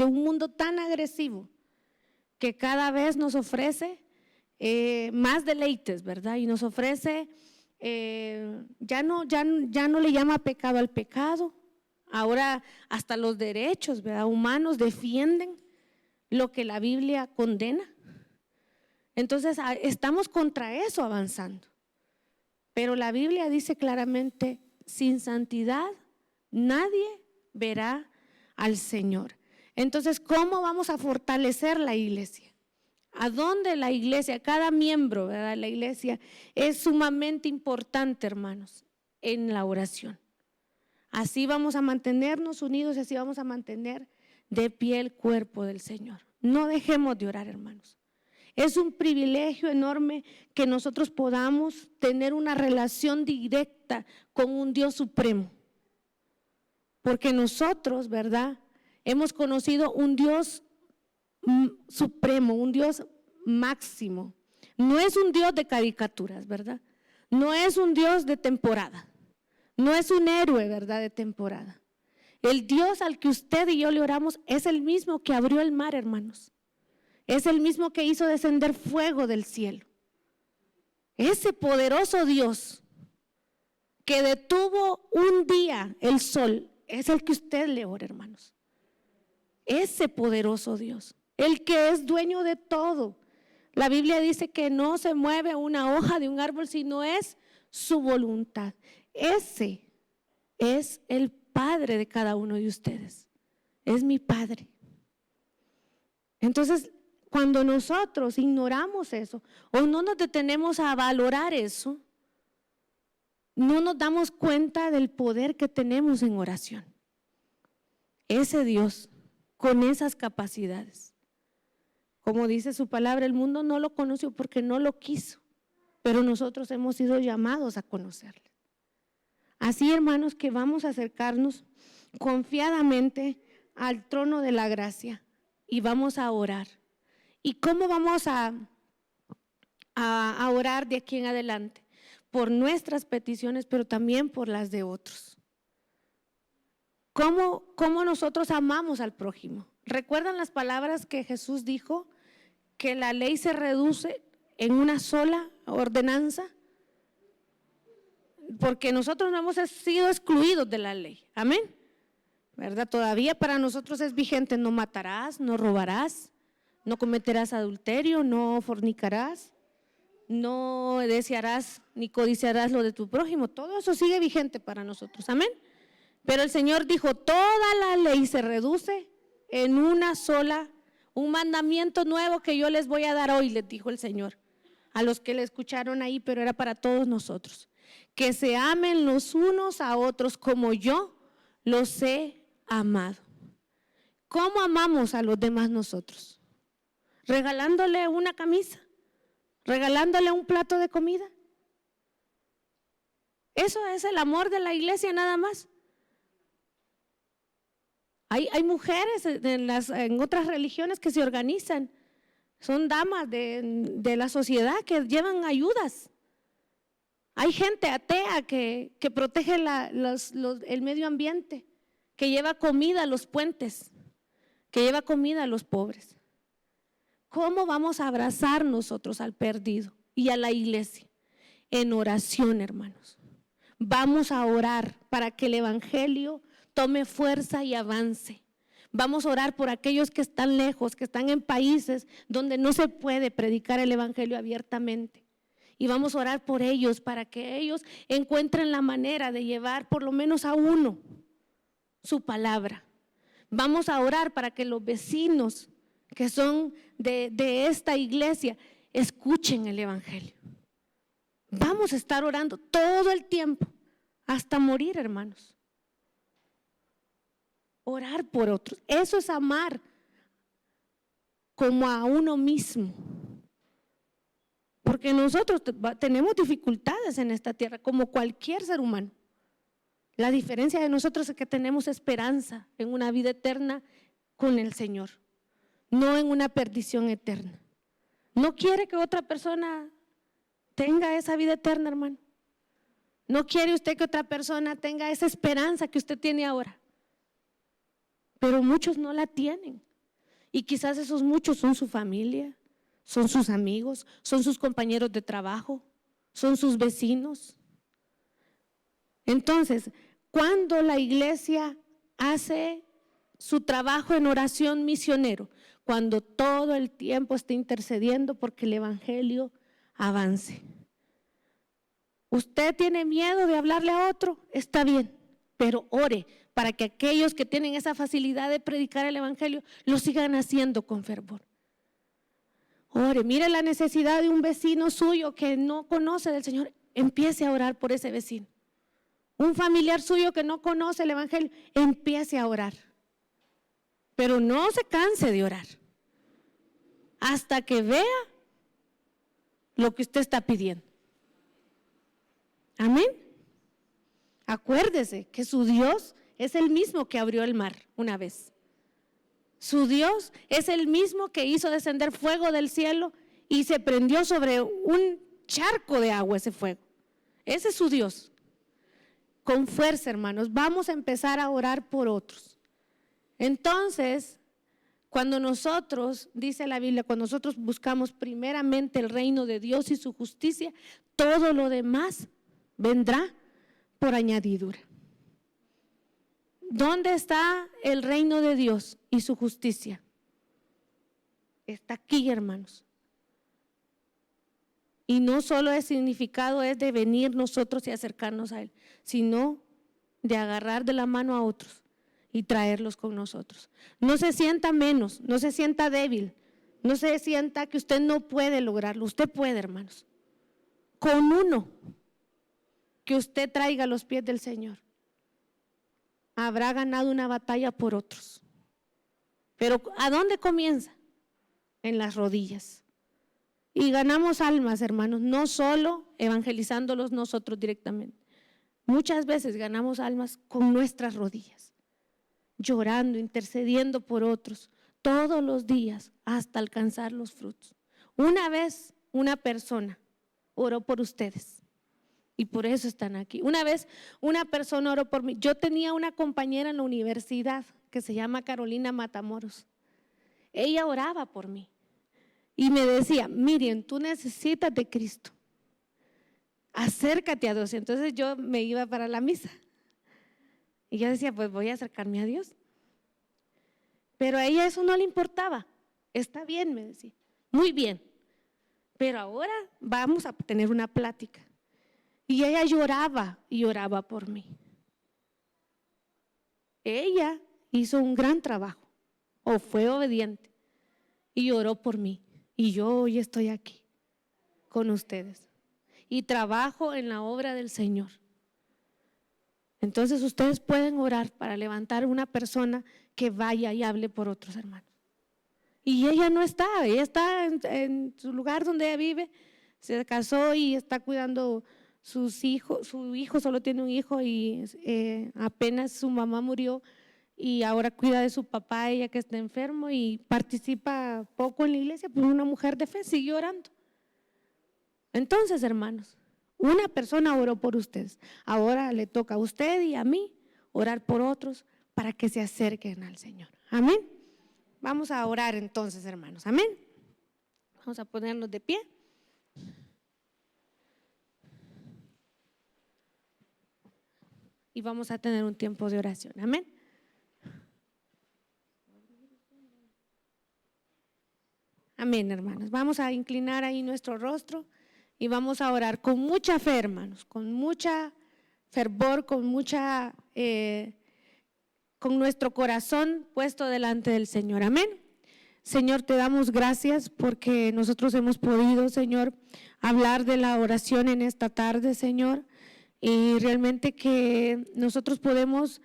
un mundo tan agresivo, que cada vez nos ofrece más deleites, ¿verdad? Y nos ofrece, ya no le llama pecado al pecado, ahora hasta los derechos, ¿verdad?, humanos defienden lo que la Biblia condena. Entonces estamos contra eso avanzando, pero la Biblia dice claramente, sin santidad nadie verá al Señor. Entonces, ¿cómo vamos a fortalecer la iglesia? ¿A dónde la iglesia, cada miembro, ¿verdad?, la iglesia es sumamente importante, hermanos, en la oración? Así vamos a mantenernos unidos y así vamos a mantener de pie el cuerpo del Señor. No dejemos de orar, hermanos. Es un privilegio enorme que nosotros podamos tener una relación directa con un Dios supremo. Porque nosotros, ¿verdad?, hemos conocido un Dios supremo, un Dios máximo. No es un Dios de caricaturas, ¿verdad? No es un Dios de temporada. No es un héroe, ¿verdad?, de temporada. El Dios al que usted y yo le oramos es el mismo que abrió el mar, hermanos. Es el mismo que hizo descender fuego del cielo. Ese poderoso Dios que detuvo un día el sol es el que usted le ora, hermanos. Ese poderoso Dios, el que es dueño de todo. La Biblia dice que no se mueve una hoja de un árbol si no es su voluntad. Ese es el Padre de cada uno de ustedes. Es mi Padre. Entonces, cuando nosotros ignoramos eso o no nos detenemos a valorar eso, no nos damos cuenta del poder que tenemos en oración. Ese Dios con esas capacidades, como dice su palabra, el mundo no lo conoció porque no lo quiso, pero nosotros hemos sido llamados a conocerle. Así, hermanos, que vamos a acercarnos confiadamente al trono de la gracia y vamos a orar. ¿Y cómo vamos a orar de aquí en adelante? Por nuestras peticiones, pero también por las de otros. ¿Cómo nosotros amamos al prójimo? ¿Recuerdan las palabras que Jesús dijo? Que la ley se reduce en una sola ordenanza. Porque nosotros no hemos sido excluidos de la ley. Amén. ¿Verdad? Todavía para nosotros es vigente: no matarás, no robarás, no cometerás adulterio, no fornicarás, no desearás ni codiciarás lo de tu prójimo. Todo eso sigue vigente para nosotros. Amén. Pero el Señor dijo: toda la ley se reduce en una sola, un mandamiento nuevo que yo les voy a dar hoy, les dijo el Señor a los que le escucharon ahí, pero era para todos nosotros: que se amen los unos a otros como yo los he amado. ¿Cómo amamos a los demás nosotros? ¿Regalándole una camisa? ¿Regalándole un plato de comida? Eso es el amor de la iglesia nada más. Hay mujeres en otras religiones que se organizan, son damas de la sociedad que llevan ayudas. Hay gente atea que protege el medio ambiente, que lleva comida a los puentes, que lleva comida a los pobres. ¿Cómo vamos a abrazar nosotros al perdido y a la iglesia? En oración, hermanos. Vamos a orar para que el evangelio tome fuerza y avance. Vamos a orar por aquellos que están lejos, que están en países donde no se puede predicar el evangelio abiertamente. Y vamos a orar por ellos para que ellos encuentren la manera de llevar por lo menos a uno su palabra. Vamos a orar para que los vecinos que son de esta iglesia escuchen el evangelio. Vamos a estar orando todo el tiempo hasta morir, hermanos. Orar por otros, eso es amar como a uno mismo. Porque nosotros tenemos dificultades en esta tierra, como cualquier ser humano. La diferencia de nosotros es que tenemos esperanza en una vida eterna con el Señor, no en una perdición eterna. ¿No quiere que otra persona tenga esa vida eterna, hermano? ¿No quiere usted que otra persona tenga esa esperanza que usted tiene ahora? Pero muchos no la tienen. Y quizás esos muchos son su familia, son sus amigos, son sus compañeros de trabajo, son sus vecinos. Entonces, cuando la iglesia hace su trabajo en oración misionero, cuando todo el tiempo está intercediendo porque el evangelio avance. Usted tiene miedo de hablarle a otro, está bien, pero ore para que aquellos que tienen esa facilidad de predicar el evangelio lo sigan haciendo con fervor. Ore, mire la necesidad de un vecino suyo que no conoce del Señor, empiece a orar por ese vecino. Un familiar suyo que no conoce el evangelio, empiece a orar. Pero no se canse de orar hasta que vea lo que usted está pidiendo. Amén. Acuérdese que su Dios es el mismo que abrió el mar una vez. Su Dios es el mismo que hizo descender fuego del cielo y se prendió sobre un charco de agua ese fuego. Ese es su Dios. Con fuerza, hermanos, vamos a empezar a orar por otros. Entonces, cuando nosotros, dice la Biblia, cuando nosotros buscamos primeramente el reino de Dios y su justicia, todo lo demás vendrá por añadidura. ¿Dónde está el reino de Dios y su justicia? Está aquí, hermanos. Y no solo el significado es de venir nosotros y acercarnos a Él, sino de agarrar de la mano a otros y traerlos con nosotros. No se sienta menos, no se sienta débil, no se sienta que usted no puede lograrlo. Usted puede, hermanos. Con uno que usted traiga a los pies del Señor, habrá ganado una batalla por otros. Pero ¿a dónde comienza? En las rodillas. Y ganamos almas, hermanos, no solo evangelizándolos nosotros directamente. Muchas veces ganamos almas con nuestras rodillas, llorando, intercediendo por otros, todos los días hasta alcanzar los frutos. Una vez una persona oró por ustedes y por eso están aquí. Una vez una persona oró por mí. Yo tenía una compañera en la universidad que se llama Carolina Matamoros. Ella oraba por mí y me decía: Miriam, tú necesitas de Cristo, acércate a Dios. Entonces yo me iba para la misa y yo decía: pues voy a acercarme a Dios. Pero a ella eso no le importaba. Está bien, me decía, muy bien, pero ahora vamos a tener una plática. Y ella lloraba y oraba por mí. Ella hizo un gran trabajo, o fue obediente, y oró por mí. Y yo hoy estoy aquí con ustedes y trabajo en la obra del Señor. Entonces ustedes pueden orar para levantar una persona que vaya y hable por otros hermanos. Y ella no está, ella está en su lugar donde ella vive, se casó y está cuidando sus hijos. Su hijo solo tiene un hijo y apenas su mamá murió y ahora cuida de su papá, ella que está enfermo, y participa poco en la iglesia, pero una mujer de fe, sigue orando. Entonces, hermanos, una persona oró por ustedes, ahora le toca a usted y a mí orar por otros para que se acerquen al Señor. Amén. Vamos a orar entonces, hermanos. Amén. Vamos a ponernos de pie. Y vamos a tener un tiempo de oración. Amén. Amén, hermanos. Vamos a inclinar ahí nuestro rostro y vamos a orar con mucha fe, hermanos, con mucha fervor, con nuestro corazón puesto delante del Señor. Amén. Señor, te damos gracias porque nosotros hemos podido, Señor, hablar de la oración en esta tarde, Señor, y realmente que nosotros podemos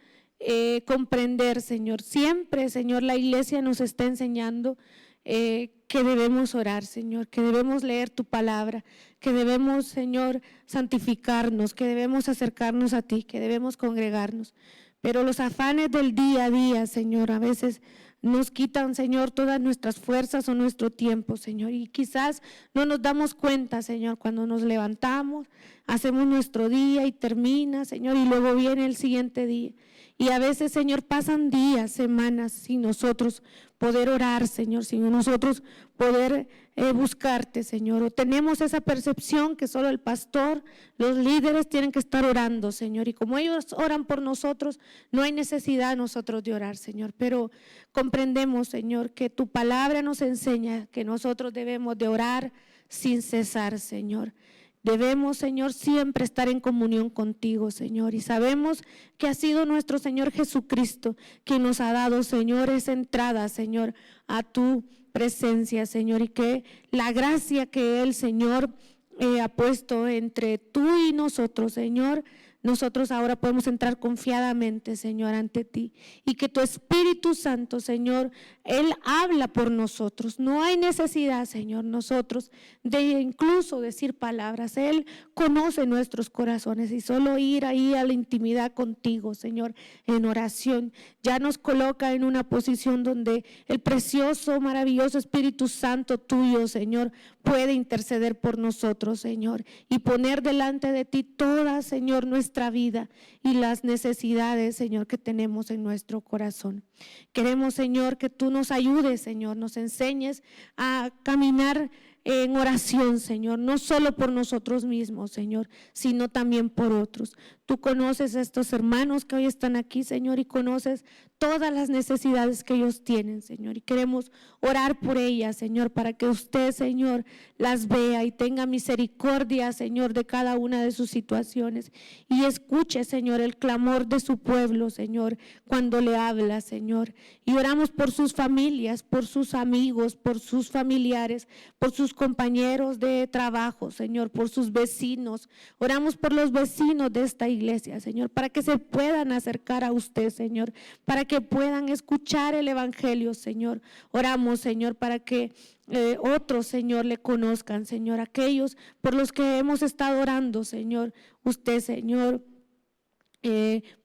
comprender, Señor. Siempre, Señor, la iglesia nos está enseñando que debemos orar, Señor, que debemos leer tu palabra, que debemos, Señor, santificarnos, que debemos acercarnos a ti, que debemos congregarnos. Pero los afanes del día a día, Señor, a veces nos quitan, Señor, todas nuestras fuerzas o nuestro tiempo, Señor. Y quizás no nos damos cuenta, Señor, cuando nos levantamos, hacemos nuestro día y termina, Señor, y luego viene el siguiente día. Y a veces, Señor, pasan días, semanas sin nosotros poder orar, Señor, sin nosotros poder buscarte, Señor. O tenemos esa percepción que solo el pastor, los líderes tienen que estar orando, Señor. Y como ellos oran por nosotros, no hay necesidad nosotros de orar, Señor. Pero comprendemos, Señor, que tu palabra nos enseña que nosotros debemos de orar sin cesar, Señor. Debemos, Señor, siempre estar en comunión contigo, Señor, y sabemos que ha sido nuestro Señor Jesucristo quien nos ha dado, Señor, esa entrada, Señor, a tu presencia, Señor, y que la gracia que el Señor ha puesto entre tú y nosotros, Señor, nosotros ahora podemos entrar confiadamente, Señor, ante ti, y que tu Espíritu Santo, Señor, Él habla por nosotros. No hay necesidad, Señor, nosotros de incluso decir palabras. Él conoce nuestros corazones y solo ir ahí a la intimidad contigo, Señor, en oración, ya nos coloca en una posición donde el precioso, maravilloso Espíritu Santo tuyo, Señor, puede interceder por nosotros, Señor, y poner delante de ti toda, Señor, nuestra vida y las necesidades, Señor, que tenemos en nuestro corazón. Queremos, Señor, que tú nos ayudes, Señor, nos enseñes a caminar en oración, Señor, no solo por nosotros mismos, Señor, sino también por otros. Tú conoces a estos hermanos que hoy están aquí, Señor, y conoces todas las necesidades que ellos tienen, Señor, y queremos orar por ellas, Señor, para que usted, Señor, las vea y tenga misericordia, Señor, de cada una de sus situaciones y escuche, Señor, el clamor de su pueblo, Señor, cuando le habla, Señor, y oramos por sus familias, por sus amigos, por sus familiares, por sus compañeros de trabajo, Señor, por sus vecinos. Oramos por los vecinos de esta iglesia, Señor, para que se puedan acercar a usted, Señor, para que puedan escuchar el evangelio, Señor. Oramos, Señor, para que otros, Señor, le conozcan, Señor, aquellos por los que hemos estado orando, Señor. Usted, Señor,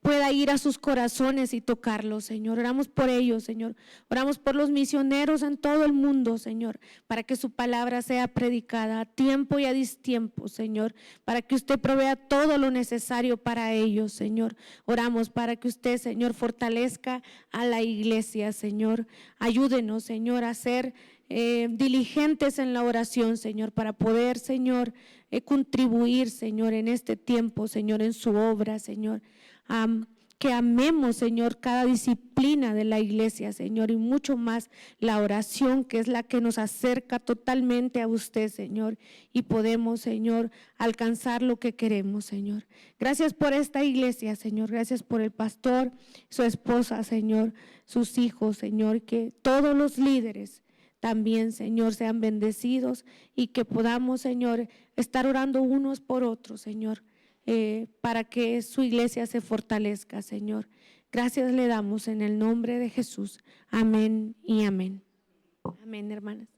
pueda ir a sus corazones y tocarlos, Señor. Oramos por ellos, Señor. Oramos por los misioneros en todo el mundo, Señor, para que su palabra sea predicada a tiempo y a distiempo, Señor, para que usted provea todo lo necesario para ellos, Señor. Oramos para que usted, Señor, fortalezca a la iglesia, Señor. Ayúdenos, Señor, a ser diligentes en la oración, Señor, para poder, Señor, contribuir, Señor, en este tiempo, Señor, en su obra, Señor. Que amemos, Señor, cada disciplina de la iglesia, Señor, y mucho más la oración, que es la que nos acerca totalmente a usted, Señor, y podemos, Señor, alcanzar lo que queremos, Señor. Gracias por esta iglesia, Señor, gracias por el pastor, su esposa, Señor, sus hijos, Señor, que todos los líderes también, Señor, sean bendecidos y que podamos, Señor, estar orando unos por otros, Señor, para que su iglesia se fortalezca, Señor. Gracias le damos en el nombre de Jesús. Amén y amén. Amén, hermanas.